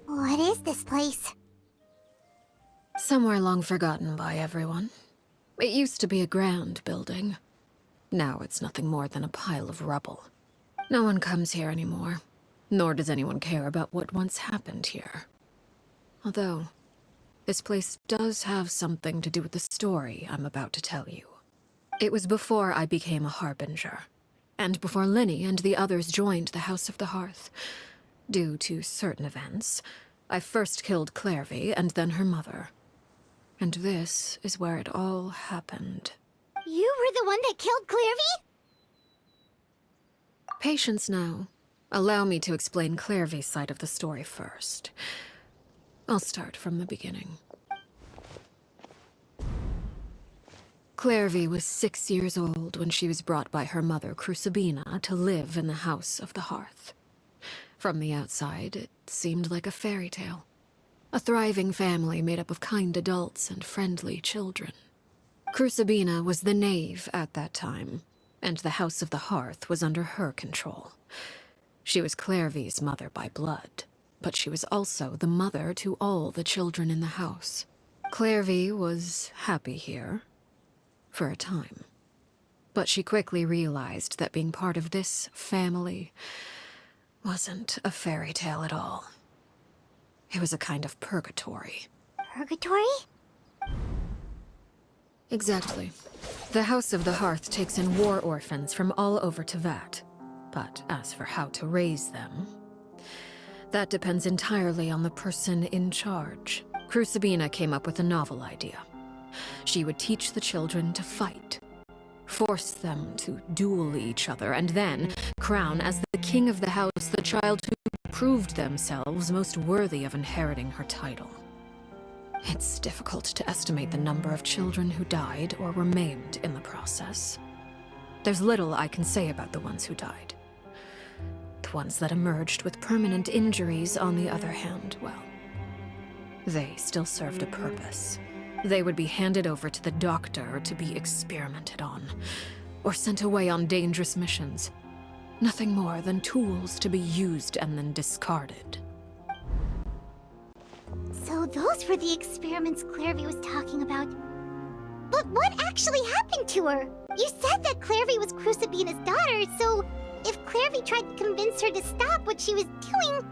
What is this place? Somewhere long forgotten by everyone. It used to be a grand building. Now it's nothing more than a pile of rubble. No one comes here anymore, nor does anyone care about what once happened here. Although, this place does have something to do with the story I'm about to tell you. It was before I became a harbinger, and before Linny and the others joined the House of the Hearth. Due to certain events, I first killed Clervie and then her mother. And this is where it all happened. You were the one that killed Clervie? Patience now. Allow me to explain Clervie's side of the story first. I'll start from the beginning. Clervie was 6 years old when she was brought by her mother, Crucibina, to live in the House of the Hearth. From the outside, it seemed like a fairy tale. A thriving family made up of kind adults and friendly children. Crucibina was the knave at that time, and the House of the Hearth was under her control. She was Clervie's mother by blood, but she was also the mother to all the children in the house. Clervie was happy here, for a time. But she quickly realized that being part of this family wasn't a fairy tale at all. It was a kind of purgatory. Purgatory? Exactly. The House of the Hearth takes in war orphans from all over Teyvat. But as for how to raise them, that depends entirely on the person in charge. Crucibina came up with a novel idea. She would teach the children to fight, force them to duel each other, and then crown as the king of the house the child who proved themselves most worthy of inheriting her title. It's difficult to estimate the number of children who died or were maimed in the process. There's little I can say about the ones who died. The ones that emerged with permanent injuries, on the other hand, well, they still served a purpose. They would be handed over to the doctor to be experimented on, or sent away on dangerous missions. Nothing more than tools to be used and then discarded. So those were the experiments Clervie was talking about. But what actually happened to her? You said that Clervie was Crucibina's daughter, so if Clervie tried to convince her to stop what she was doing,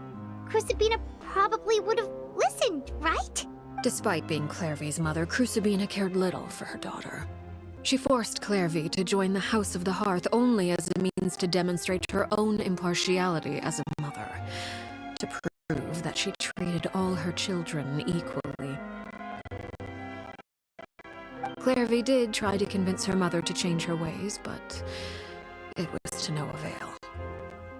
Crucibina probably would have listened, right? Despite being Clervie's mother, Crucibina cared little for her daughter. She forced Clervie to join the House of the Hearth only as a means to demonstrate her own impartiality as a mother, to prove that she treated all her children equally. Clervie did try to convince her mother to change her ways, but it was to no avail.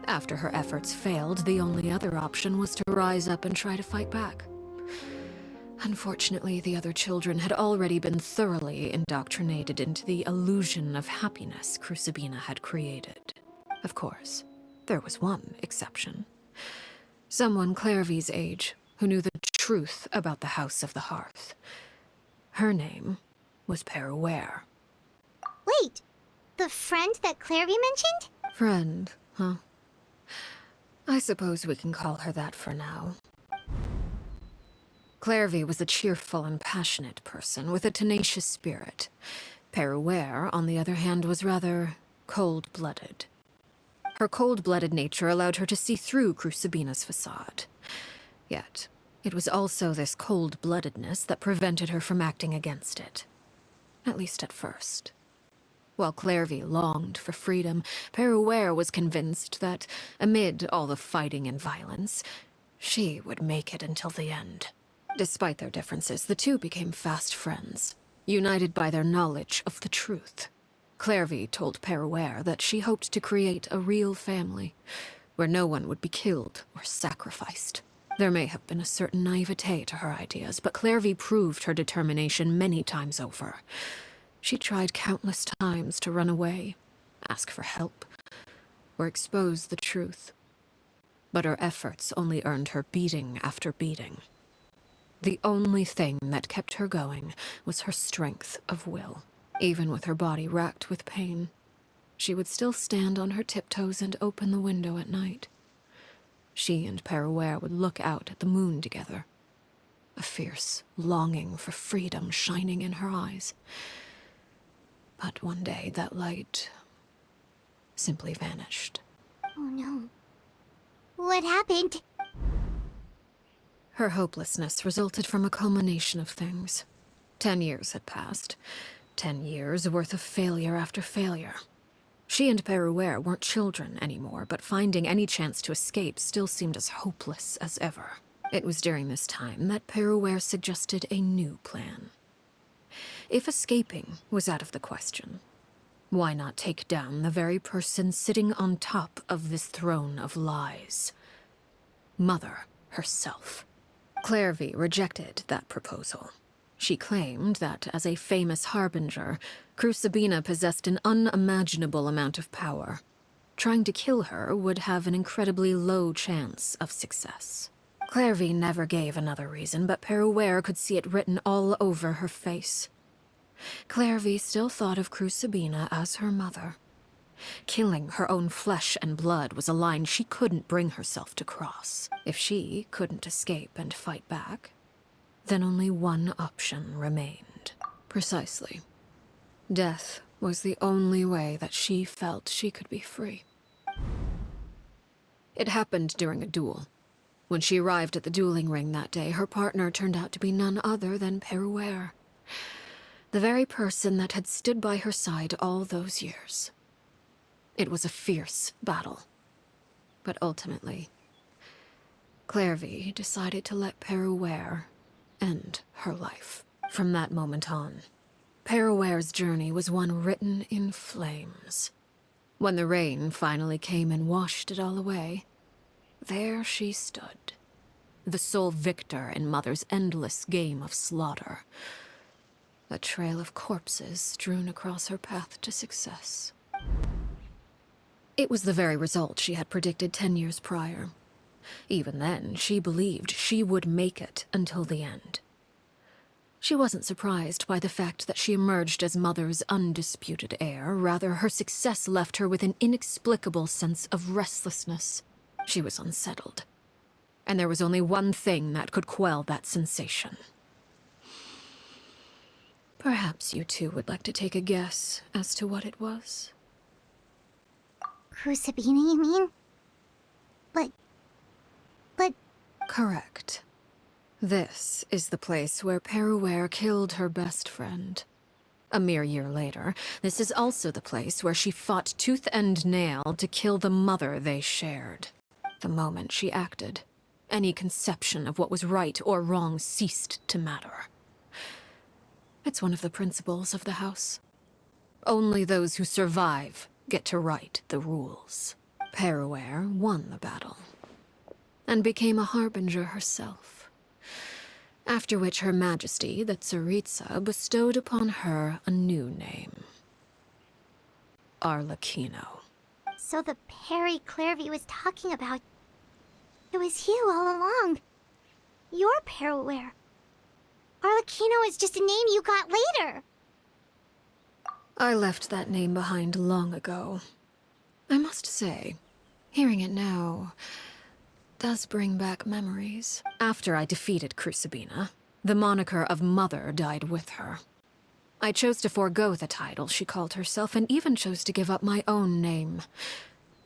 After her efforts failed, the only other option was to rise up and try to fight back. Unfortunately, the other children had already been thoroughly indoctrinated into the illusion of happiness Crucibina had created. Of course, there was one exception. Someone Clervie's age who knew the truth about the House of the Hearth. Her name was Peruere. Wait, the friend that Clervie mentioned? Friend, huh? I suppose we can call her that for now. Clervie was a cheerful and passionate person with a tenacious spirit. Peruere, on the other hand, was rather cold-blooded. Her cold-blooded nature allowed her to see through Crucibina's facade. Yet, it was also this cold-bloodedness that prevented her from acting against it. At least at first. While Clervie longed for freedom, Peruere was convinced that, amid all the fighting and violence, she would make it until the end. Despite their differences, the two became fast friends, united by their knowledge of the truth. Clervie told Peruere that she hoped to create a real family, where no one would be killed or sacrificed. There may have been a certain naivete to her ideas, but Clervie proved her determination many times over. She tried countless times to run away, ask for help, or expose the truth. But her efforts only earned her beating after beating. The only thing that kept her going was her strength of will. Even with her body racked with pain, she would still stand on her tiptoes and open the window at night. She and Perouer would look out at the moon together, a fierce longing for freedom shining in her eyes. But one day that light simply vanished. Oh no. What happened? Her hopelessness resulted from a culmination of things. 10 years had passed. 10 years worth of failure after failure. She and Perouer weren't children anymore, but finding any chance to escape still seemed as hopeless as ever. It was during this time that Perouer suggested a new plan. If escaping was out of the question, why not take down the very person sitting on top of this throne of lies? Mother herself. Clervie rejected that proposal. She claimed that, as a famous harbinger, Crucibina possessed an unimaginable amount of power. Trying to kill her would have an incredibly low chance of success. Clervie never gave another reason, but Perouer could see it written all over her face. Clervie still thought of Crucibina as her mother. Killing her own flesh and blood was a line she couldn't bring herself to cross. If she couldn't escape and fight back, then only one option remained. Precisely. Death was the only way that she felt she could be free. It happened during a duel. When she arrived at the dueling ring that day, her partner turned out to be none other than Perouer, the very person that had stood by her side all those years. It was a fierce battle. But ultimately, Clervie decided to let Perouer end her life. From that moment on, Perouer's journey was one written in flames. When the rain finally came and washed it all away, there she stood, the sole victor in Mother's endless game of slaughter. A trail of corpses strewn across her path to success. It was the very result she had predicted 10 years prior. Even then, she believed she would make it until the end. She wasn't surprised by the fact that she emerged as Mother's undisputed heir. Rather, her success left her with an inexplicable sense of restlessness. She was unsettled. And there was only one thing that could quell that sensation. Perhaps you two would like to take a guess as to what it was? Crucibina, you mean? But... Correct. This is the place where Perouer killed her best friend. A mere year later, this is also the place where she fought tooth and nail to kill the mother they shared. The moment she acted, any conception of what was right or wrong ceased to matter. It's one of the principles of the house. Only those who survive get to write the rules. Perouer won the battle, and became a harbinger herself. After which Her Majesty, the Tsaritsa, bestowed upon her a new name. Arlecchino. So the Perry Clervie was talking about... It was you all along. You're Perouer. Arlecchino is just a name you got later. I left that name behind long ago. I must say, hearing it now does bring back memories. After I defeated Crucibina, the moniker of Mother died with her. I chose to forego the title she called herself, and even chose to give up my own name.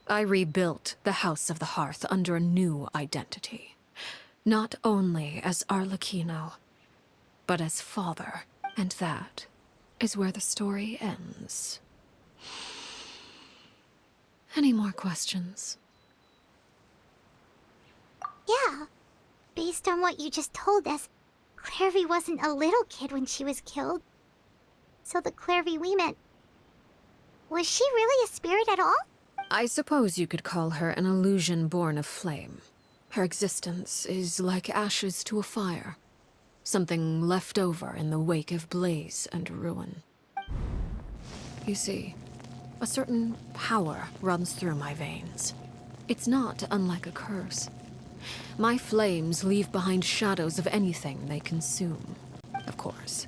I rebuilt the House of the Hearth under a new identity. Not only as Arlecchino, but as father. And that is where the story ends. Any more questions? Yeah. Based on what you just told us, Clervie wasn't a little kid when she was killed. So the Clervie we met... Was she really a spirit at all? I suppose you could call her an illusion born of flame. Her existence is like ashes to a fire. Something left over in the wake of blaze and ruin. You see, a certain power runs through my veins. It's not unlike a curse. My flames leave behind shadows of anything they consume. Of course,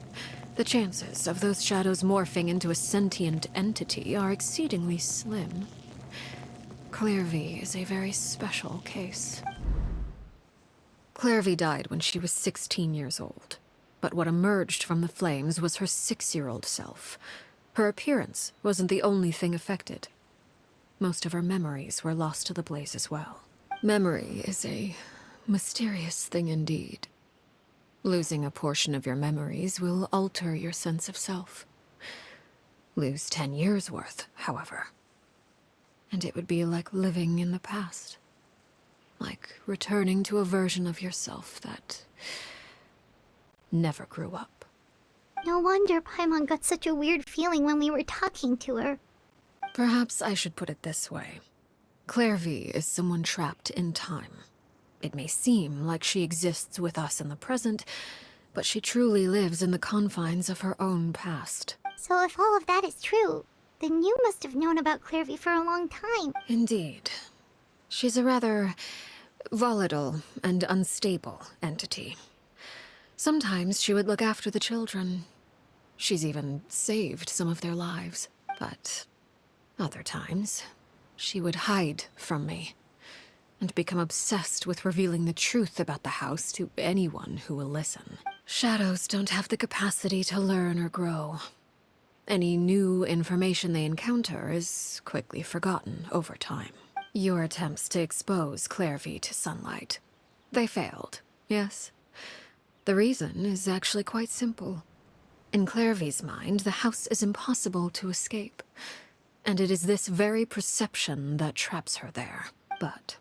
the chances of those shadows morphing into a sentient entity are exceedingly slim. Clervie is a very special case. Clervie died when she was 16 years old. But what emerged from the flames was her 6-year-old self. Her appearance wasn't the only thing affected. Most of her memories were lost to the blaze as well. Memory is a mysterious thing indeed. Losing a portion of your memories will alter your sense of self. Lose 10 years' worth, however, and it would be like living in the past. Like returning to a version of yourself that never grew up. No wonder Paimon got such a weird feeling when we were talking to her. Perhaps I should put it this way. Clervie is someone trapped in time. It may seem like she exists with us in the present, but she truly lives in the confines of her own past. So if all of that is true, then you must have known about Clervie for a long time. Indeed. She's a rather volatile and unstable entity. Sometimes she would look after the children. She's even saved some of their lives. But other times, she would hide from me and become obsessed with revealing the truth about the house to anyone who will listen. Shadows don't have the capacity to learn or grow. Any new information they encounter is quickly forgotten over time. Your attempts to expose Clervie to sunlight. They failed, yes? The reason is actually quite simple. In Clervie's mind, the house is impossible to escape. And it is this very perception that traps her there. But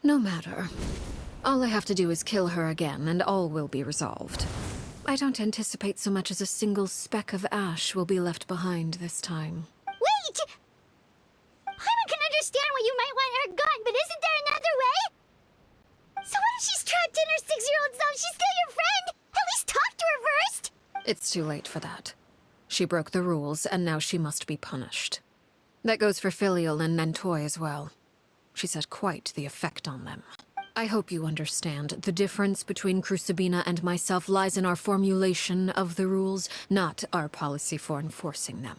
no matter. All I have to do is kill her again, and all will be resolved. I don't anticipate so much as a single speck of ash will be left behind this time. Wait! Paimon can understand why you might want her gone, but isn't there another way? So what if she's trapped in her 6-year-old self? She's still your friend! At least talk to her first! It's too late for that. She broke the rules, and now she must be punished. That goes for Filial and Nentoy as well. She's had quite the effect on them. I hope you understand. The difference between Crucibina and myself lies in our formulation of the rules, not our policy for enforcing them.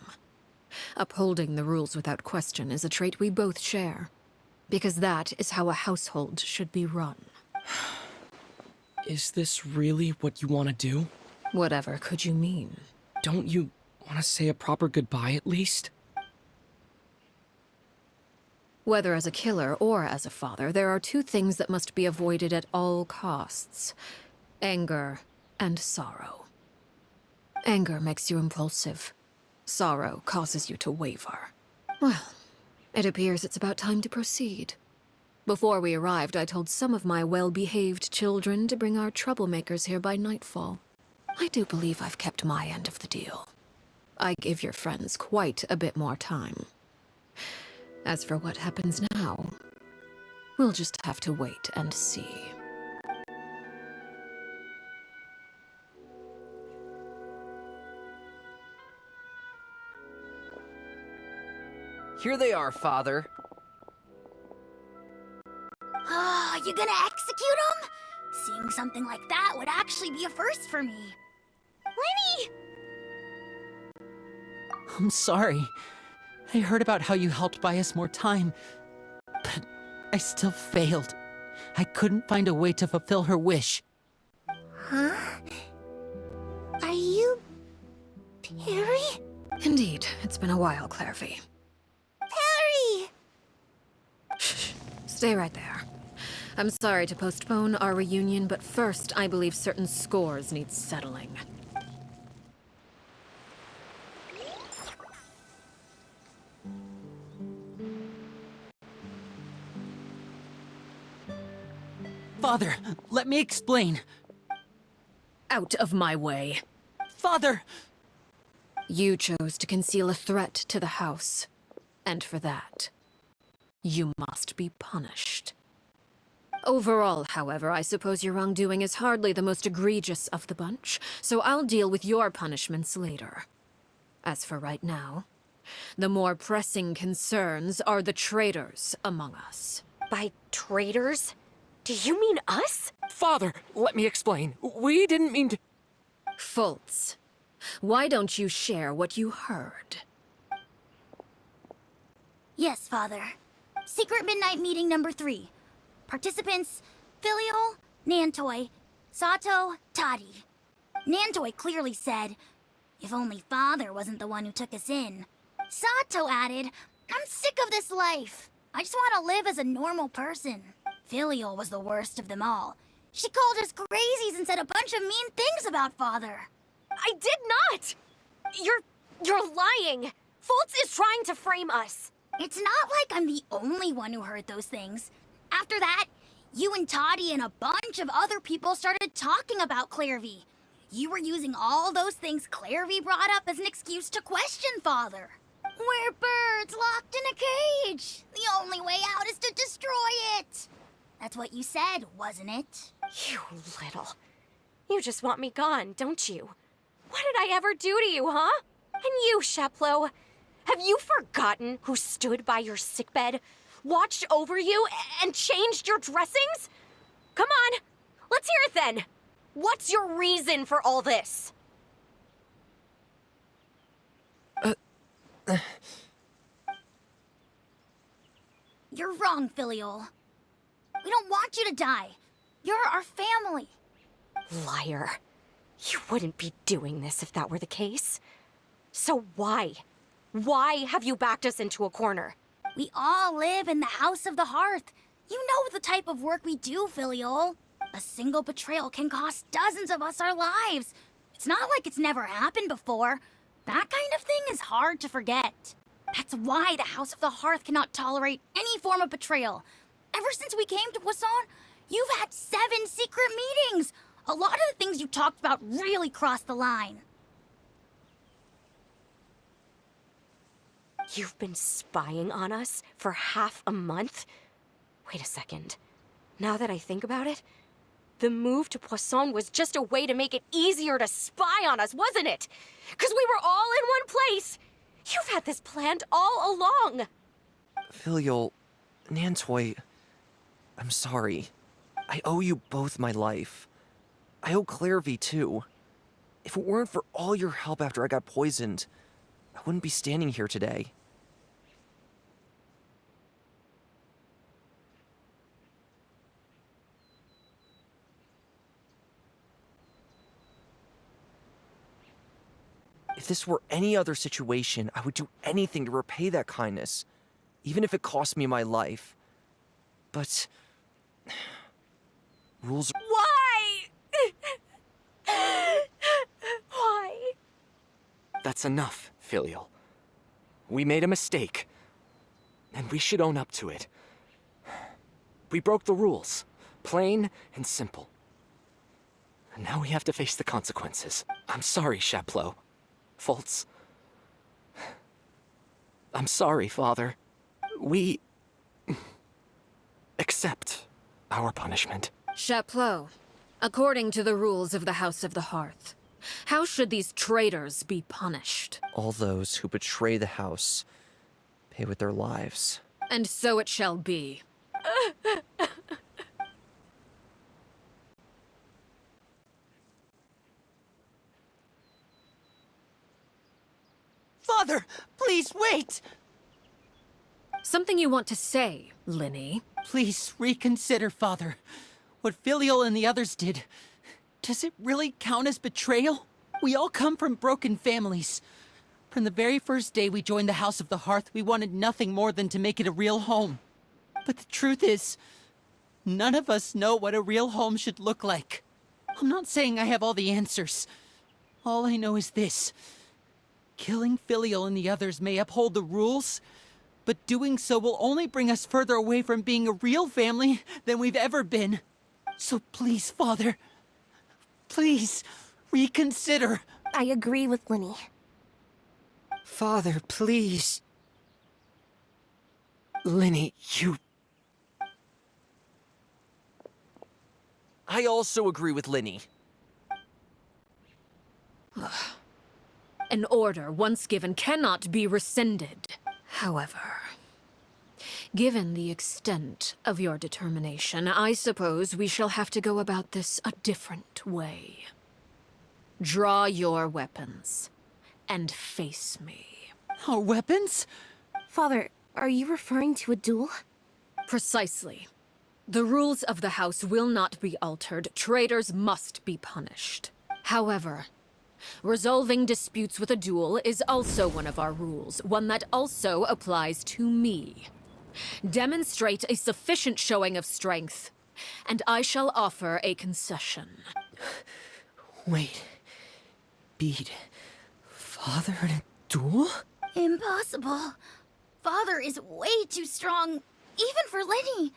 Upholding the rules without question is a trait we both share, because that is how a household should be run. Is this really what you want to do? Whatever could you mean? Don't you want to say a proper goodbye at least? Whether as a killer or as a father, there are two things that must be avoided at all costs: anger and sorrow. Anger makes you impulsive. Sorrow causes you to waver. Well, it appears it's about time to proceed. Before we arrived, I told some of my well-behaved children to bring our troublemakers here by nightfall. I do believe I've kept my end of the deal. I give your friends quite a bit more time. As for what happens now, we'll just have to wait and see. Here they are, Father. Oh, you gonna execute him? Seeing something like that would actually be a first for me. Lenny! I'm sorry. I heard about how you helped buy us more time, but I still failed. I couldn't find a way to fulfill her wish. Huh? Are you... Perry? Indeed, it's been a while, Clervie. Perry! Shh, stay right there. I'm sorry to postpone our reunion, but first I believe certain scores need settling. Father, let me explain. Out of my way. Father! You chose to conceal a threat to the house, and for that, you must be punished. Overall, however, I suppose your wrongdoing is hardly the most egregious of the bunch, so I'll deal with your punishments later. As for right now, the more pressing concerns are the traitors among us. By traitors? Do you mean us? Father, let me explain. We didn't mean to. Fultz, why don't you share what you heard? Yes, Father. Secret Midnight Meeting number 3. Participants, Filial, Nantoi, Sato, Toddy. Nantoi clearly said, "If only Father wasn't the one who took us in." Sato added, "I'm sick of this life. I just want to live as a normal person." Filial was the worst of them all. She called us crazies and said a bunch of mean things about Father. I did not! You're lying! Fultz is trying to frame us. It's not like I'm the only one who heard those things. After that, you and Toddy and a bunch of other people started talking about Clervie. You were using all those things Clervie brought up as an excuse to question Father. We're birds locked in a cage. The only way out is to destroy it. That's what you said, wasn't it? You little. You just want me gone, don't you? What did I ever do to you, huh? And you, Sheplo, have you forgotten who stood by your sickbed, watched over you, and changed your dressings? Come on, let's hear it then. What's your reason for all this? You're wrong, Filial. We don't want you to die. You're our family. Liar. You wouldn't be doing this if that were the case. So why? Why have you backed us into a corner? We all live in the House of the Hearth. You know the type of work we do, Filial. A single betrayal can cost dozens of us our lives. It's not like it's never happened before. That kind of thing is hard to forget. That's why the House of the Hearth cannot tolerate any form of betrayal. Ever since we came to Poisson, you've had 7 secret meetings. A lot of the things you talked about really crossed the line. You've been spying on us for half a month? Wait a second. Now that I think about it, the move to Poisson was just a way to make it easier to spy on us, wasn't it? Because we were all in one place. You've had this planned all along. Filial, Nantoi, I'm sorry. I owe you both my life. I owe Clervie too. If it weren't for all your help after I got poisoned, I wouldn't be standing here today. If this were any other situation, I would do anything to repay that kindness, even if it cost me my life. But rules. Why? Why? That's enough, Filial. We made a mistake, and we should own up to it. We broke the rules, plain and simple. And now we have to face the consequences. I'm sorry, Sheplo. Fultz. I'm sorry, Father. We accept our punishment. Chapleau, according to the rules of the House of the Hearth, how should these traitors be punished? All those who betray the house pay with their lives. And so it shall be. Father, please wait! Something you want to say, Linny? Please reconsider, Father. What Filial and the others did, does it really count as betrayal? We all come from broken families. From the very first day we joined the House of the Hearth, we wanted nothing more than to make it a real home. But the truth is, none of us know what a real home should look like. I'm not saying I have all the answers. All I know is this. Killing Filial and the others may uphold the rules, but doing so will only bring us further away from being a real family than we've ever been. So please, Father, please, reconsider. I agree with Linny. Father, please. Linny, you... I also agree with Linny. An order once given cannot be rescinded. However, given the extent of your determination, I suppose we shall have to go about this a different way. Draw your weapons and face me. Our weapons? Father, are you referring to a duel? Precisely. The rules of the house will not be altered. Traitors must be punished. However, resolving disputes with a duel is also one of our rules, one that also applies to me. Demonstrate a sufficient showing of strength, and I shall offer a concession. Wait. Beat Father in a duel? Impossible. Father is way too strong, even for Lenny.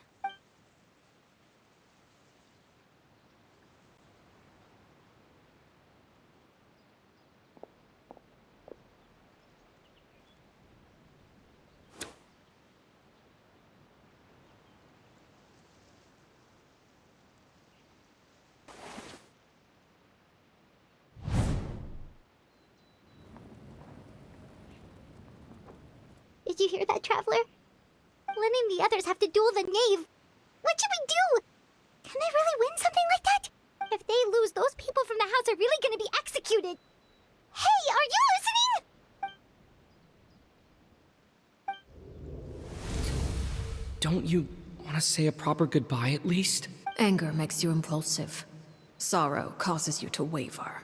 Did you hear that, Traveler? Lenny and the others have to duel the knave. What should we do? Can they really win something like that? If they lose, those people from the house are really gonna be executed. Hey, are you listening? Don't you want to say a proper goodbye at least? Anger makes you impulsive. Sorrow causes you to waver.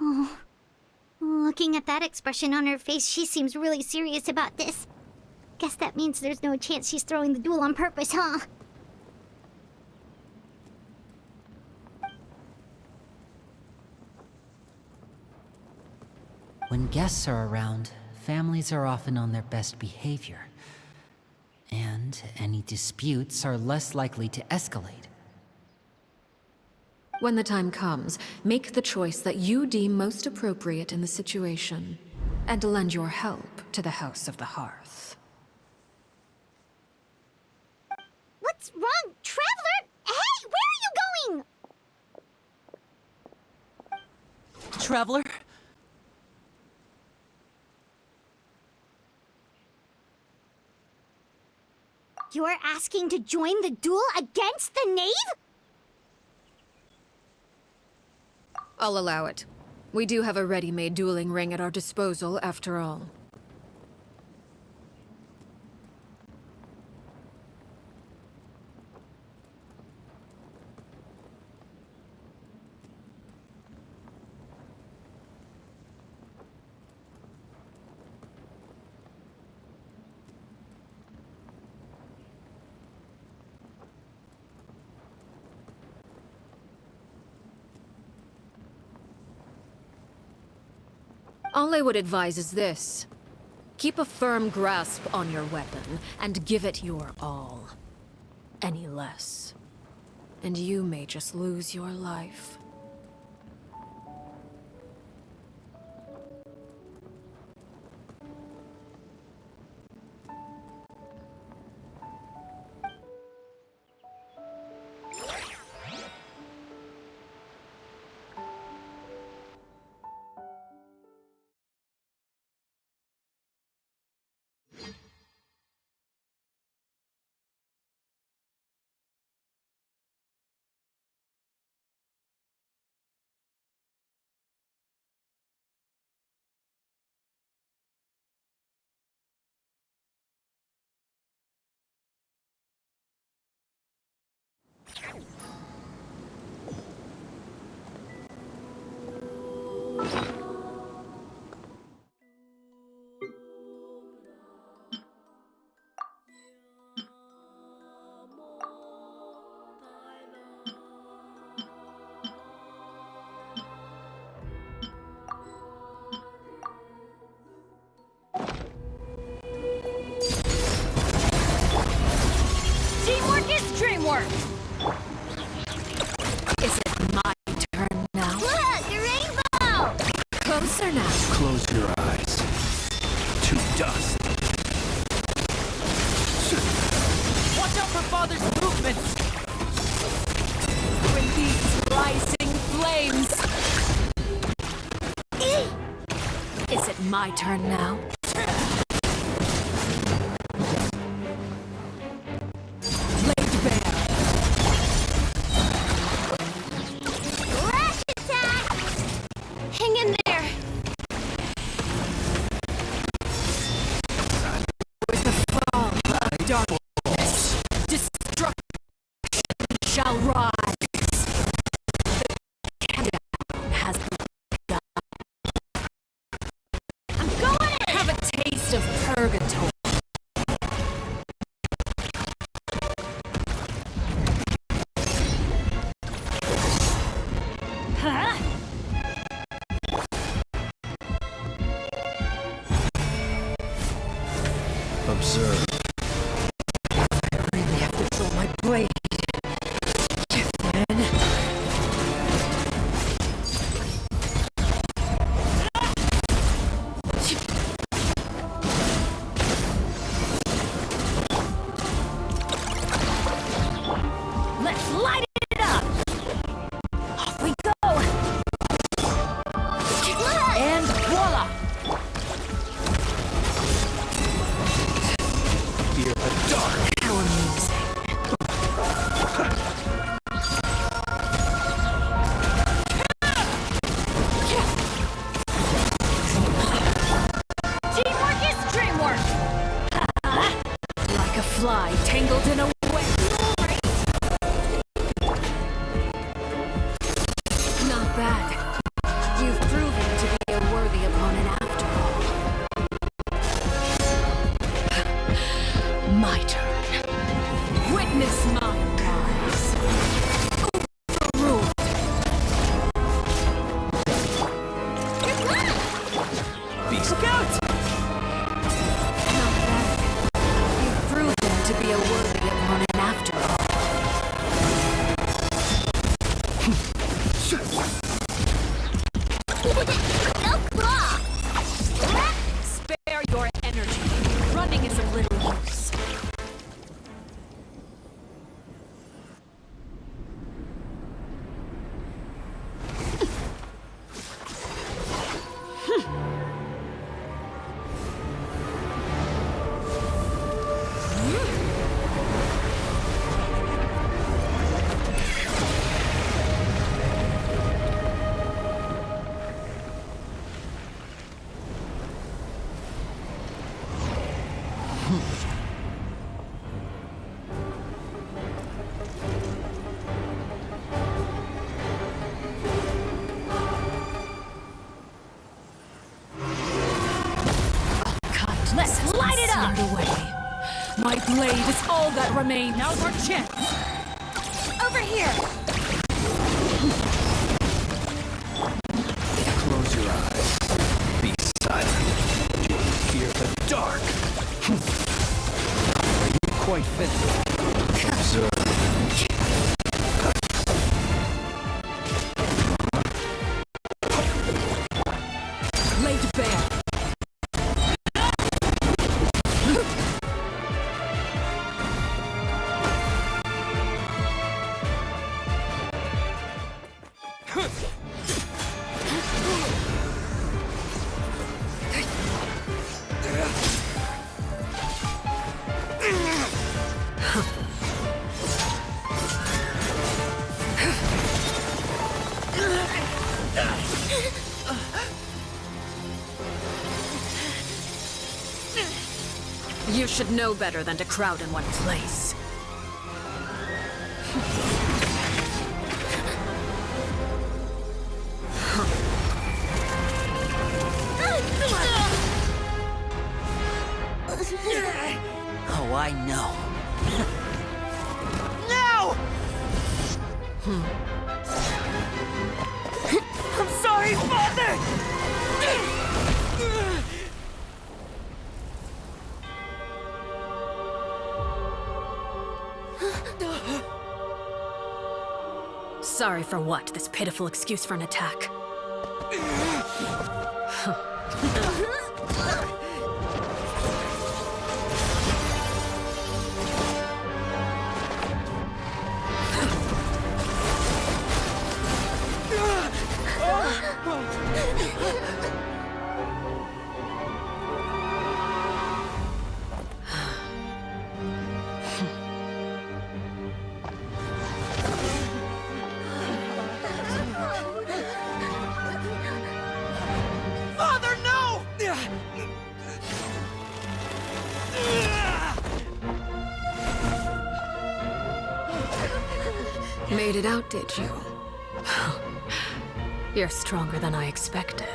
Oh. Looking at that expression on her face, she seems really serious about this. Guess that means there's no chance she's throwing the duel on purpose, huh? When guests are around, families are often on their best behavior. And any disputes are less likely to escalate. When the time comes, make the choice that you deem most appropriate in the situation, and lend your help to the House of the Hearth. What's wrong, Traveler? Hey, where are you going? Traveler? You're asking to join the duel against the knave? I'll allow it. We do have a ready-made dueling ring at our disposal, after all. All I would advise is this. Keep a firm grasp on your weapon, and give it your all. Any less, and you may just lose your life. Close your eyes. To dust. Watch out for Father's movements! When these rising flames... Is it my turn now? Laid bare. Rush attack! Hang in there. With the fall of darkness, destruction shall rise. The countdown has begun. I'm going in! Have a taste of purgatory. Huh? Observe. I really have to draw my blade. Then... Let's light it up! Off we go! And voila! Fear the dark. How amusing. Teamwork is dreamwork! Like a fly tangled in a web. Not bad. You've proven to be a worthy opponent after all. My turn. Witness my rise. Overruled. Beast. Look out! Not bad. You've proven to be a worthy opponent after all. No claw! Spare your energy. Running is of little use. Cut. Let's light it up! Away. My blade is all that remains. Now's our chance! Over here. Close your eyes. Be silent. You fear the dark. Are you quite fit? Observe. Laid bare. You should know better than to crowd in one place. Oh, I know. I'm sorry, Father! Sorry for what? This pitiful excuse for an attack? Father, no! Made it out, did you? You're stronger than I expected.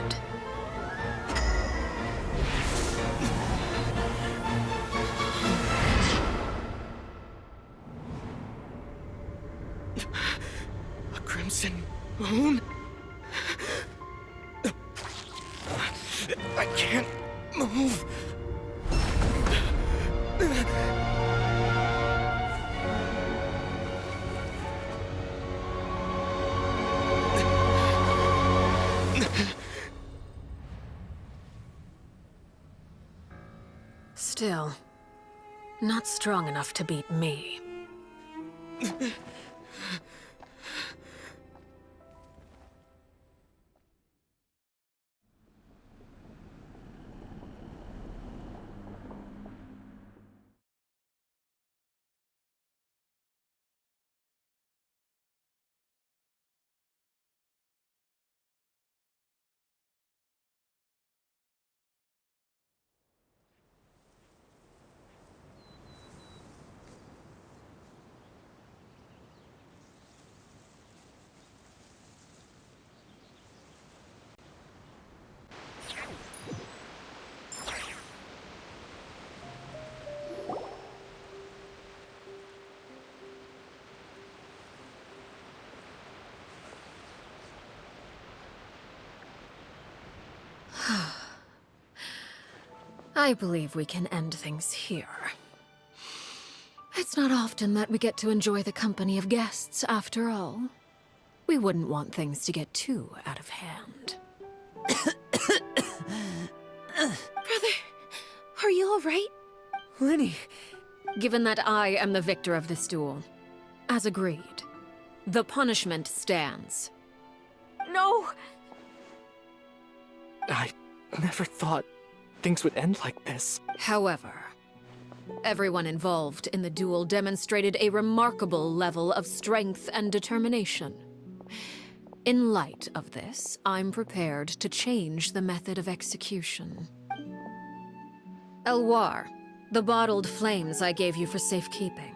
A crimson moon? I can't move. Still, not strong enough to beat me. I believe we can end things here. It's not often that we get to enjoy the company of guests, after all. We wouldn't want things to get too out of hand. Brother, are you alright? Lenny! Given that I am the victor of this duel, as agreed, the punishment stands. No! I never thought things would end like this. However, everyone involved in the duel demonstrated a remarkable level of strength and determination. In light of this, I'm prepared to change the method of execution. Elwar, the bottled flames I gave you for safekeeping.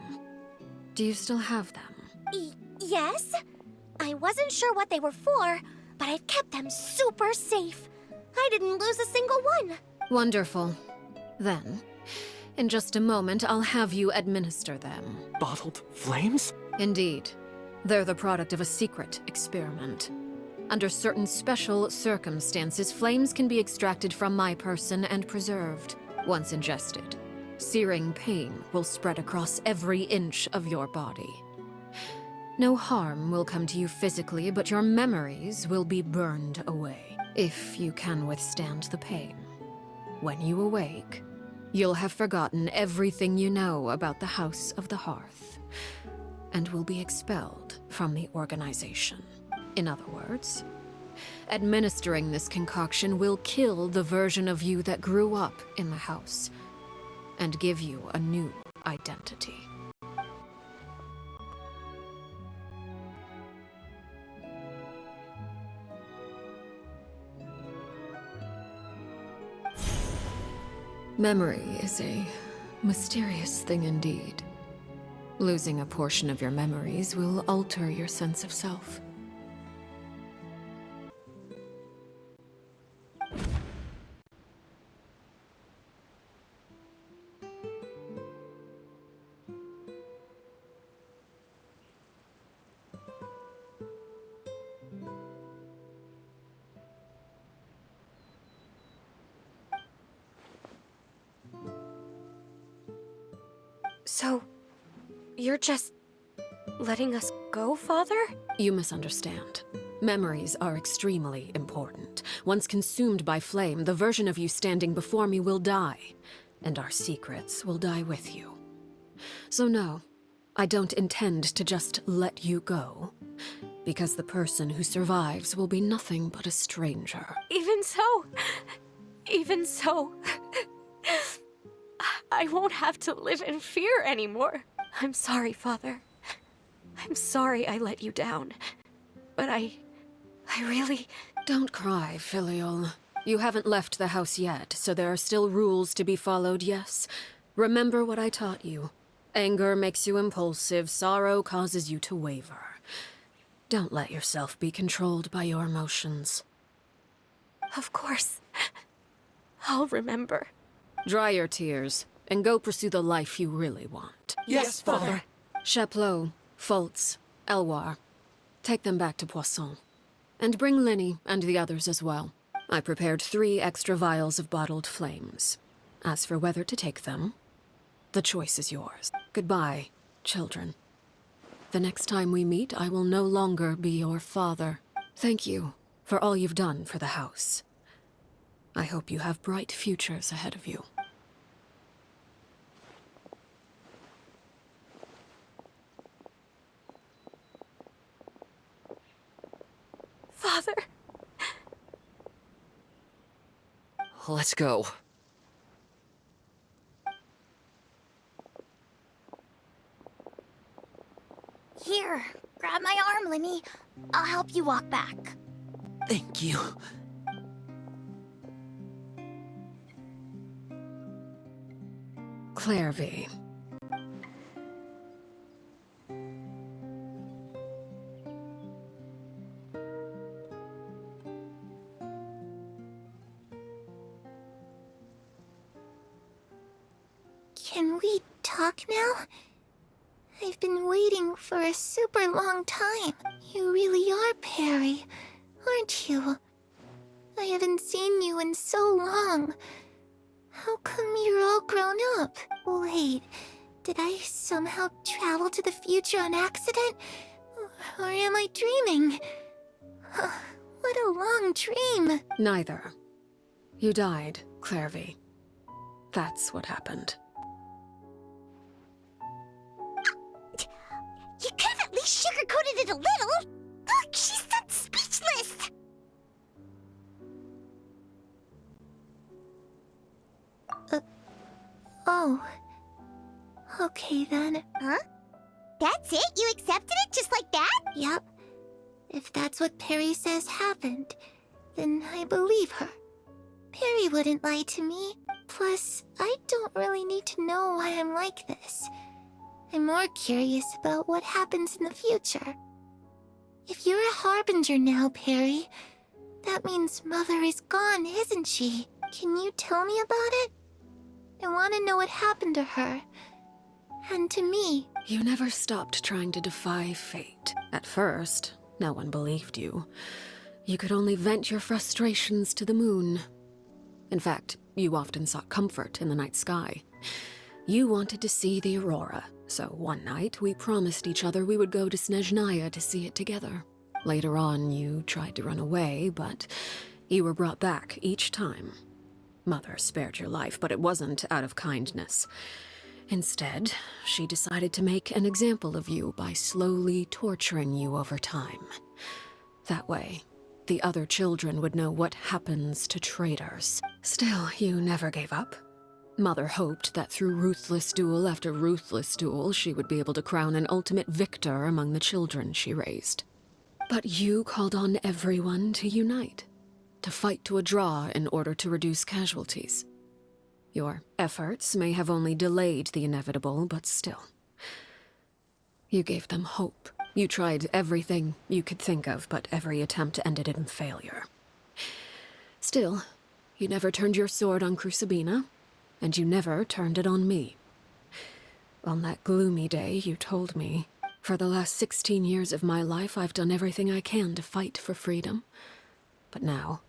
Do you still have them? Yes? I wasn't sure what they were for, but I've kept them super safe. I didn't lose a single one. Wonderful. Then, in just a moment, I'll have you administer them. Bottled flames? Indeed. They're the product of a secret experiment. Under certain special circumstances, flames can be extracted from my person and preserved. Once ingested, searing pain will spread across every inch of your body. No harm will come to you physically, but your memories will be burned away, if you can withstand the pain. When you awake, you'll have forgotten everything you know about the House of the Hearth, and will be expelled from the organization. In other words, administering this concoction will kill the version of you that grew up in the house, and give you a new identity. Memory is a mysterious thing indeed. Losing a portion of your memories will alter your sense of self. So, you're just letting us go, Father? You misunderstand. Memories are extremely important. Once consumed by flame, the version of you standing before me will die, and our secrets will die with you. So no, I don't intend to just let you go, because the person who survives will be nothing but a stranger. Even so, I won't have to live in fear anymore. I'm sorry, Father. I'm sorry I let you down. But I really... Don't cry, Filial. You haven't left the house yet, so there are still rules to be followed, yes? Remember what I taught you. Anger makes you impulsive, sorrow causes you to waver. Don't let yourself be controlled by your emotions. Of course. I'll remember. Dry your tears, and go pursue the life you really want. Yes, Father. Chaplot, Foltz, Elwar. Take them back to Poisson. And bring Linny and the others as well. I prepared 3 extra vials of bottled flames. As for whether to take them, the choice is yours. Goodbye, children. The next time we meet, I will no longer be your father. Thank you for all you've done for the house. I hope you have bright futures ahead of you. Father. Let's go. Here, grab my arm, Linny. I'll help you walk back. Thank you. Clervie. Can we talk now? I've been waiting for a super long time. You really are Perry, aren't you? I haven't seen you in so long. How come you're all grown up? Wait, did I somehow travel to the future on accident? Or am I dreaming? What a long dream. Neither. You died, Clervie. That's what happened. You could have at least sugarcoated it a little. Look, she's so speechless. Oh. Okay then. Huh? That's it? You accepted it just like that? Yep. If that's what Perry says happened, then I believe her. Perry wouldn't lie to me. Plus, I don't really need to know why I'm like this. I'm more curious about what happens in the future. If you're a harbinger now, Perry, that means Mother is gone, isn't she? Can you tell me about it? I want to know what happened to her. And to me. You never stopped trying to defy fate. At first, no one believed you. You could only vent your frustrations to the moon. In fact, you often sought comfort in the night sky. You wanted to see the aurora, so one night we promised each other we would go to Snezhnaya to see it together. Later on, you tried to run away, but you were brought back each time. Mother spared your life, but it wasn't out of kindness. Instead, she decided to make an example of you by slowly torturing you over time. That way, the other children would know what happens to traitors. Still, you never gave up. Mother hoped that through ruthless duel after ruthless duel, she would be able to crown an ultimate victor among the children she raised. But you called on everyone to unite, to fight to a draw in order to reduce casualties. Your efforts may have only delayed the inevitable, but still. You gave them hope. You tried everything you could think of, but every attempt ended in failure. Still, you never turned your sword on Crucibina, and you never turned it on me. On that gloomy day, you told me, for the last 16 years of my life, I've done everything I can to fight for freedom. But now,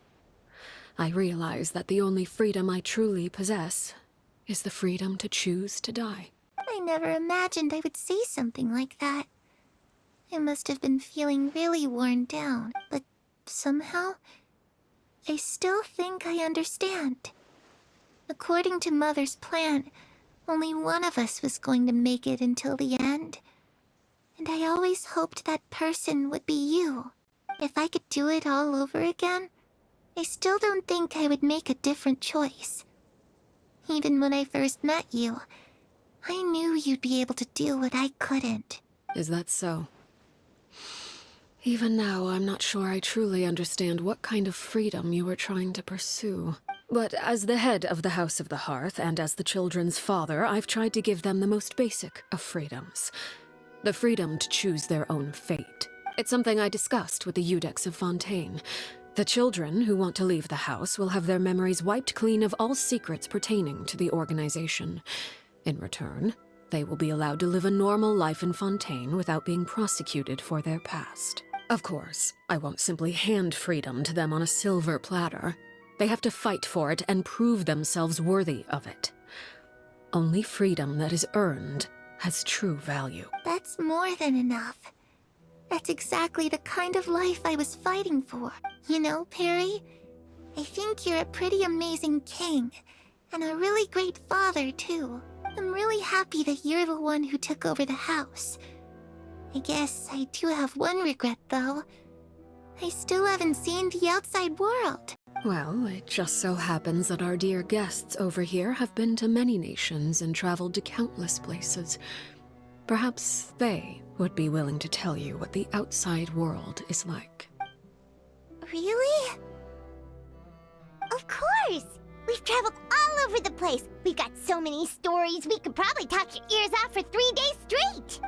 I realize that the only freedom I truly possess is the freedom to choose to die. I never imagined I would say something like that. I must have been feeling really worn down, but somehow, I still think I understand. According to Mother's plan, only one of us was going to make it until the end. And I always hoped that person would be you. If I could do it all over again, I still don't think I would make a different choice. Even when I first met you, I knew you'd be able to do what I couldn't. Is that so? Even now, I'm not sure I truly understand what kind of freedom you were trying to pursue. But as the head of the House of the Hearth, and as the children's father, I've tried to give them the most basic of freedoms. The freedom to choose their own fate. It's something I discussed with the Iudex of Fontaine. The children who want to leave the house will have their memories wiped clean of all secrets pertaining to the organization. In return, they will be allowed to live a normal life in Fontaine without being prosecuted for their past. Of course, I won't simply hand freedom to them on a silver platter. They have to fight for it and prove themselves worthy of it. Only freedom that is earned has true value. That's more than enough. That's exactly the kind of life I was fighting for. You know, Perry, I think you're a pretty amazing king, and a really great father, too. I'm really happy that you're the one who took over the house. I guess I do have one regret, though. I still haven't seen the outside world. Well, it just so happens that our dear guests over here have been to many nations and traveled to countless places. Perhaps they would be willing to tell you what the outside world is like. Really? Of course! We've traveled all over the place. We've got so many stories, we could probably talk your ears off for 3 days straight!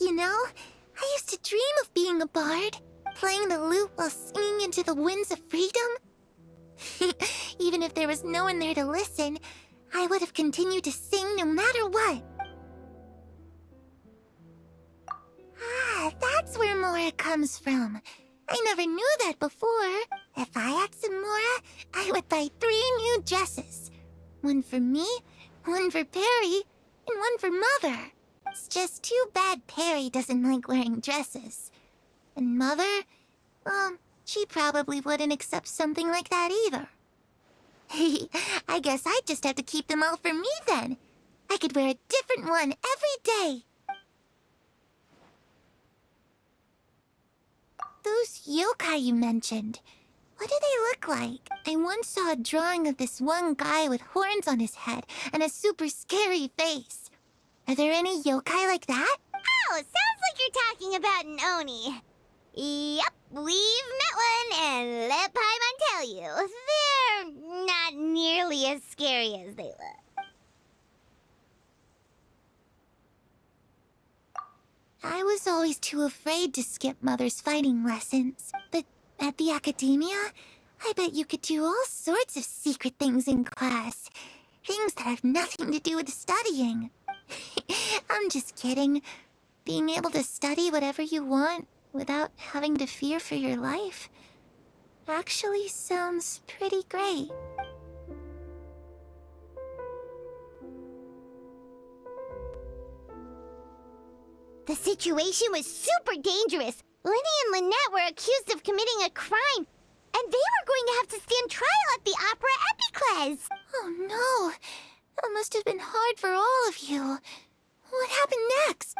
You know, I used to dream of being a bard, playing the lute while singing into the winds of freedom. Even if there was no one there to listen, I would have continued to sing no matter what. Ah, that's where Mora comes from. I never knew that before. If I had some Mora, I would buy 3 new dresses. One for me, one for Perry, and one for Mother. It's just too bad Perry doesn't like wearing dresses. And Mother, well, she probably wouldn't accept something like that either. I guess I'd just have to keep them all for me then. I could wear a different one every day. Those yokai you mentioned, what do they look like? I once saw a drawing of this one guy with horns on his head and a super scary face. Are there any yokai like that? Oh, sounds like you're talking about an Oni. Yep, we've met one, and let Paimon tell you, they're not nearly as scary as they look. I was always too afraid to skip Mother's fighting lessons, but at the academia, I bet you could do all sorts of secret things in class. Things that have nothing to do with studying. I'm just kidding. Being able to study whatever you want without having to fear for your life actually sounds pretty great. The situation was super dangerous. Lenny and Lynette were accused of committing a crime, and they were going to have to stand trial at the Opera Epicles. Oh no, that must have been hard for all of you. What happened next?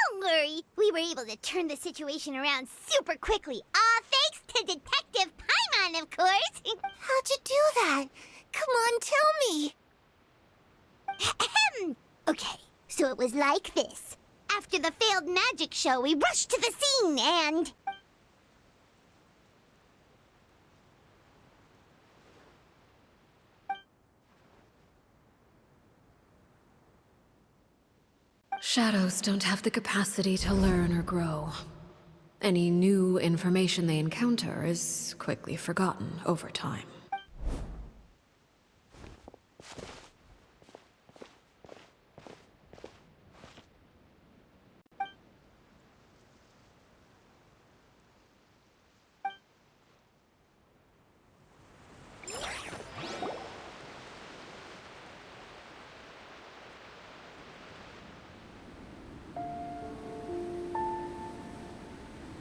Don't worry, we were able to turn the situation around super quickly. All thanks to Detective Paimon, of course. How'd you do that? Come on, tell me. Ahem. Okay, so it was like this. After the failed magic show, we rushed to the scene and... Shadows don't have the capacity to learn or grow. Any new information they encounter is quickly forgotten over time.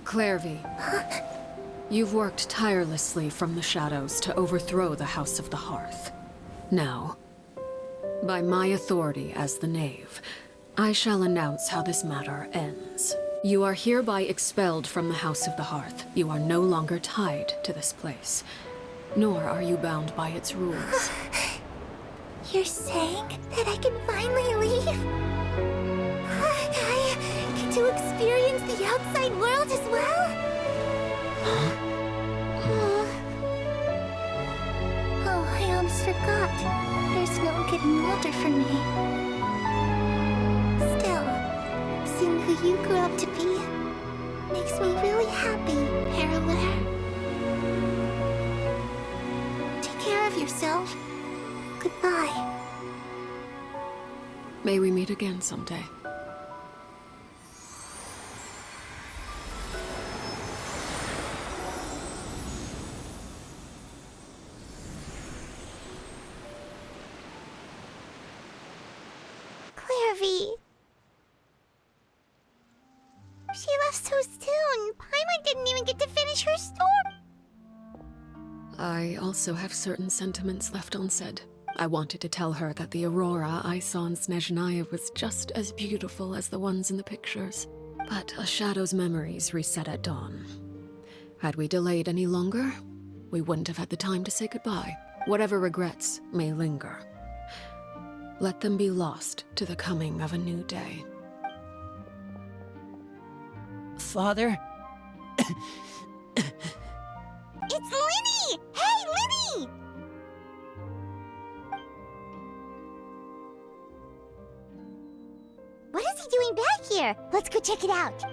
Clervie, you've worked tirelessly from the shadows to overthrow the House of the Hearth. Now, by my authority as the Knave, I shall announce how this matter ends. You are hereby expelled from the House of the Hearth. You are no longer tied to this place, nor are you bound by its rules. You're saying that I can finally leave? I get to experience the outside world as well? Oh, I almost forgot. There's no getting older for me. Still, seeing who you grew up to be makes me really happy, Parallel. Take care of yourself. Goodbye. May we meet again someday. Clervie. She left so soon. Paimon didn't even get to finish her story. I also have certain sentiments left unsaid. I wanted to tell her that the aurora I saw in Snezhnaya was just as beautiful as the ones in the pictures. But a shadow's memories reset at dawn. Had we delayed any longer, we wouldn't have had the time to say goodbye. Whatever regrets may linger, let them be lost to the coming of a new day. Father? It's Linny! Hey, Linny! What is he doing back here? Let's go check it out.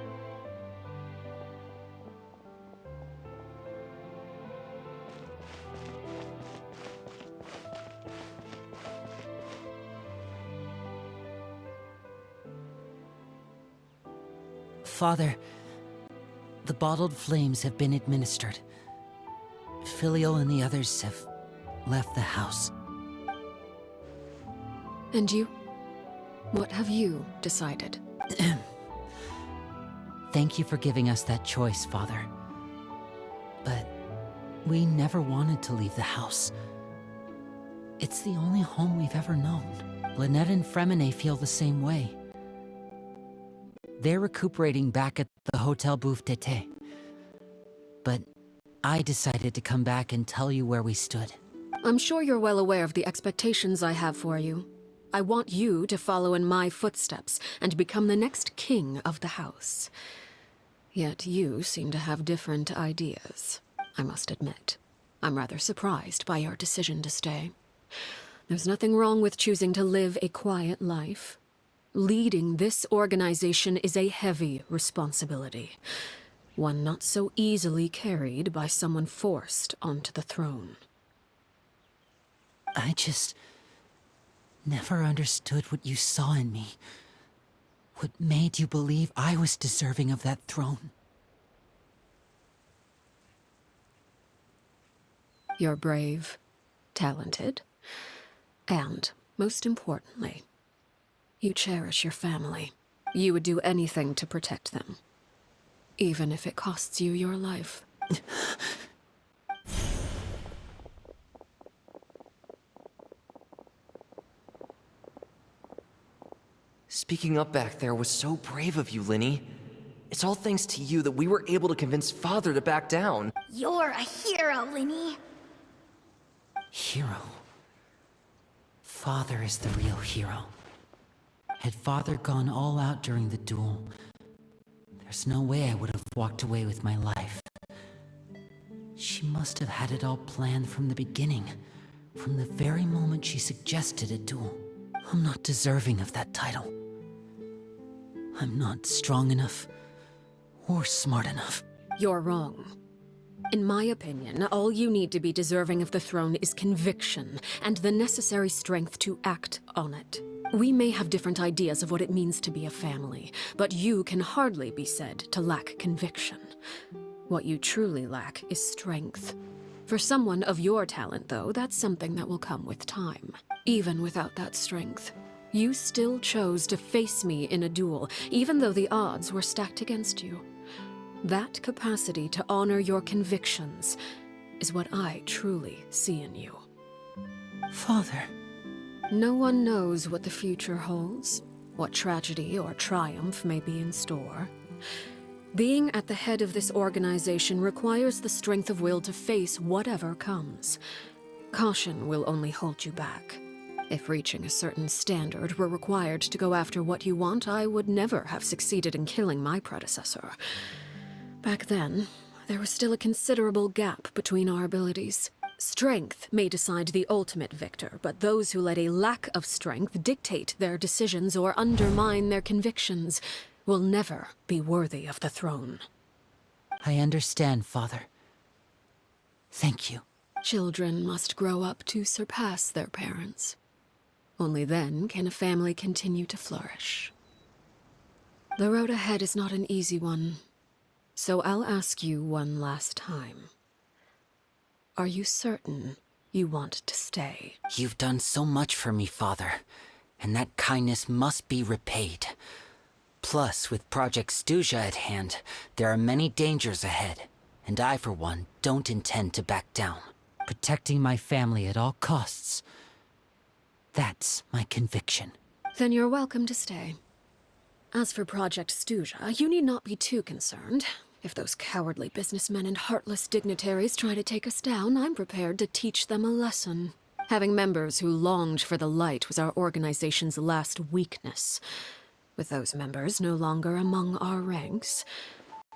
Father, the bottled flames have been administered. Filial and the others have left the house. And you? What have you decided? Thank you for giving us that choice, Father. But we never wanted to leave the house. It's the only home we've ever known. Lynette and Fremine feel the same way. They're recuperating back at the Hotel Bouffe d'été. But I decided to come back and tell you where we stood. I'm sure you're well aware of the expectations I have for you. I want you to follow in my footsteps and become the next king of the house. Yet you seem to have different ideas, I must admit. I'm rather surprised by your decision to stay. There's nothing wrong with choosing to live a quiet life. Leading this organization is a heavy responsibility, one not so easily carried by someone forced onto the throne. I just never understood what you saw in me. What made you believe I was deserving of that throne? You're brave, talented, and, most importantly, you cherish your family. You would do anything to protect them, even if it costs you your life. Speaking up back there was so brave of you, Linny. It's all thanks to you that we were able to convince Father to back down. You're a hero, Linny. Hero. Father is the real hero. Had Father gone all out during the duel, there's no way I would have walked away with my life. She must have had it all planned from the beginning, from the very moment she suggested a duel. I'm not deserving of that title. I'm not strong enough or smart enough. You're wrong. In my opinion, all you need to be deserving of the throne is conviction and the necessary strength to act on it. We may have different ideas of what it means to be a family, but you can hardly be said to lack conviction. What you truly lack is strength. For someone of your talent, though, that's something that will come with time. Even without that strength, you still chose to face me in a duel, even though the odds were stacked against you. That capacity to honor your convictions is what I truly see in you. Father. No one knows what the future holds, what tragedy or triumph may be in store. Being at the head of this organization requires the strength of will to face whatever comes. Caution will only hold you back. If reaching a certain standard were required to go after what you want, I would never have succeeded in killing my predecessor. Back then, there was still a considerable gap between our abilities. Strength may decide the ultimate victor, but those who let a lack of strength dictate their decisions or undermine their convictions will never be worthy of the throne. I understand, Father. Thank you. Children must grow up to surpass their parents. Only then can a family continue to flourish. The road ahead is not an easy one, so I'll ask you one last time. Are you certain you want to stay? You've done so much for me, Father, and that kindness must be repaid. Plus, with Project Stuja at hand, there are many dangers ahead, and I, for one, don't intend to back down. Protecting my family at all costs. That's my conviction. Then you're welcome to stay. As for Project Stuja, you need not be too concerned. If those cowardly businessmen and heartless dignitaries try to take us down, I'm prepared to teach them a lesson. Having members who longed for the light was our organization's last weakness. With those members no longer among our ranks,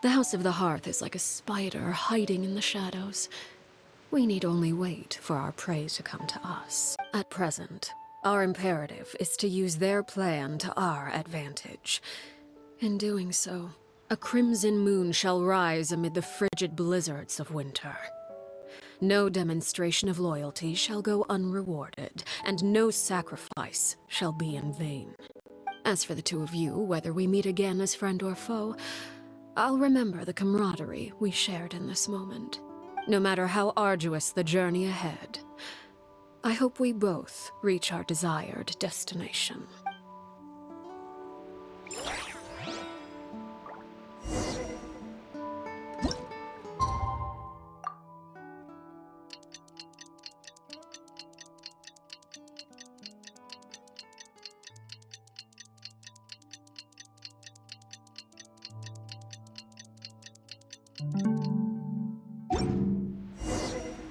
the House of the Hearth is like a spider hiding in the shadows. We need only wait for our prey to come to us. At present, our imperative is to use their plan to our advantage. In doing so, a crimson moon shall rise amid the frigid blizzards of winter. No demonstration of loyalty shall go unrewarded, and no sacrifice shall be in vain. As for the two of you, whether we meet again as friend or foe, I'll remember the camaraderie we shared in this moment. No matter how arduous the journey ahead, I hope we both reach our desired destination.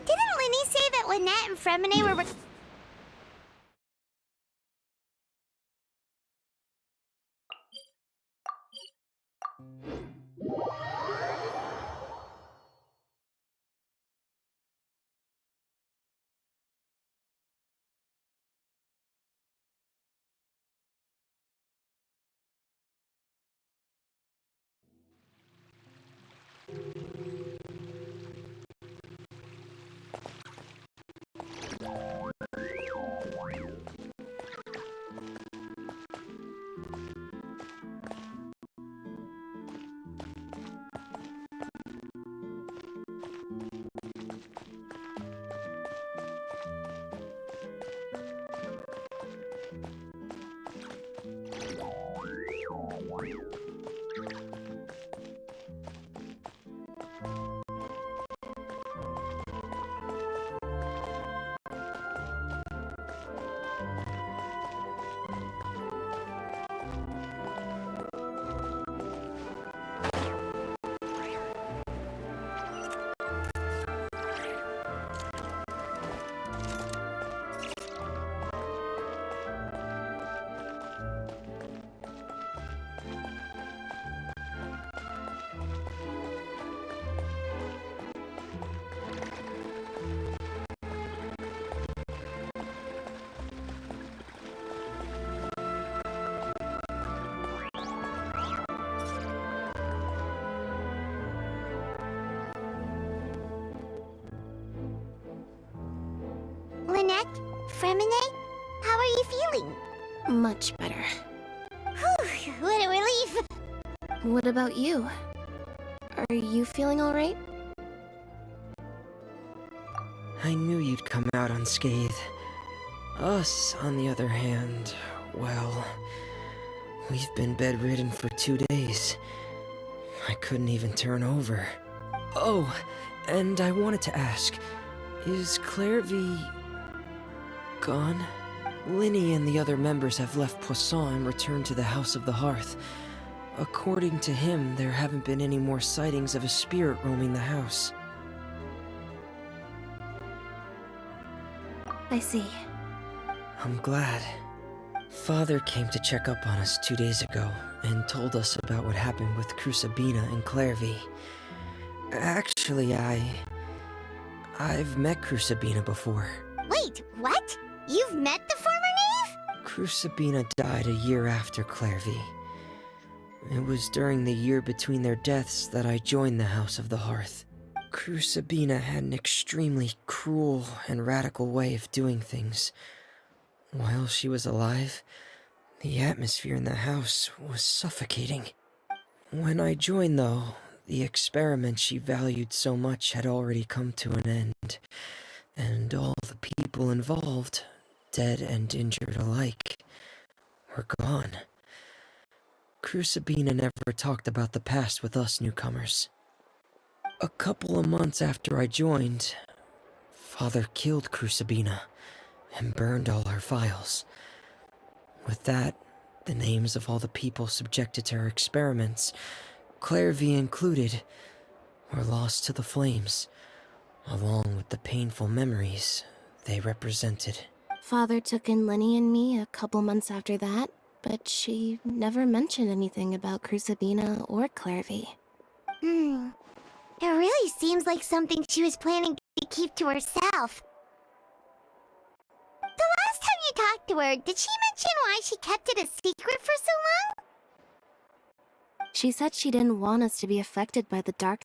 Didn't Linny say that Lynette and Fremine were... Lynette? Fremine? How are you feeling? Much better. Whew, what a relief! What about you? Are you feeling alright? I knew you'd come out unscathed. Us, on the other hand, well, we've been bedridden for 2 days. I couldn't even turn over. Oh, and I wanted to ask, is Clervie gone? Linny and the other members have left Poisson and returned to the House of the Hearth. According to him, there haven't been any more sightings of a spirit roaming the house. I see. I'm glad. Father came to check up on us 2 days ago and told us about what happened with Crucibina and Clervie. Actually, I've met Crucibina before. Wait, what? You've met the former knave? Crucibina died a year after Clervie. It was during the year between their deaths that I joined the House of the Hearth. Crucibina had an extremely cruel and radical way of doing things. While she was alive, the atmosphere in the house was suffocating. When I joined, though, the experiment she valued so much had already come to an end, and all the people involved, dead and injured alike, were gone. Crucibina never talked about the past with us newcomers. A couple of months after I joined, Father killed Crucibina and burned all her files. With that, the names of all the people subjected to her experiments, Clervie included, were lost to the flames, along with the painful memories they represented. Father took in Lenny and me a couple months after that, but she never mentioned anything about Crucibina or Clervie. It really seems like something she was planning to keep to herself. The last time you talked to her, did she mention why she kept it a secret for so long? She said she didn't want us to be affected by the dark